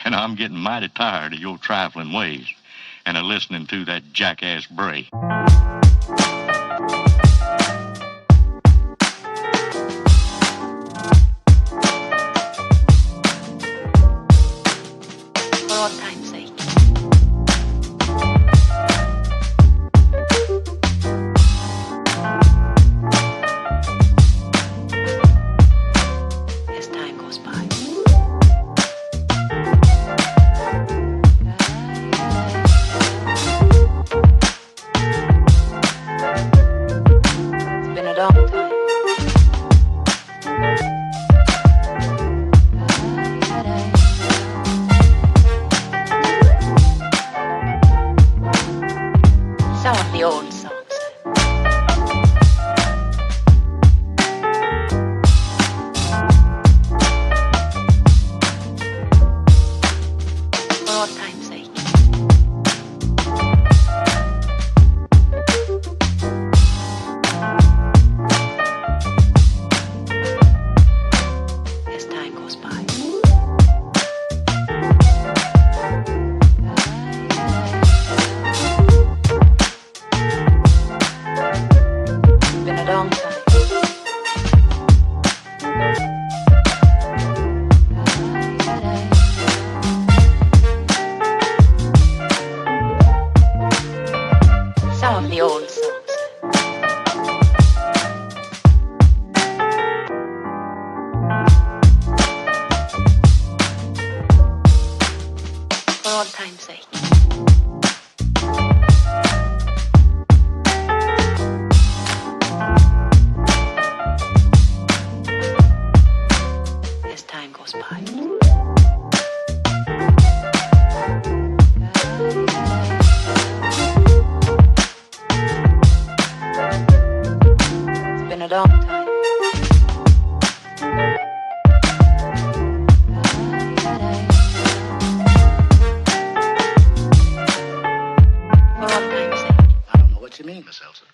and I'm getting mighty tired of your trifling ways and of listening to that jackass Bray. For old time's sake. As time goes by. It's been a long time. Some of the old songs. For old time's sake. As time goes by. Been a long time. Some of the old songs. For old time's sake. As time goes by. It's been a long time. For old time's sake. I don't know what you mean, Miss Elsa.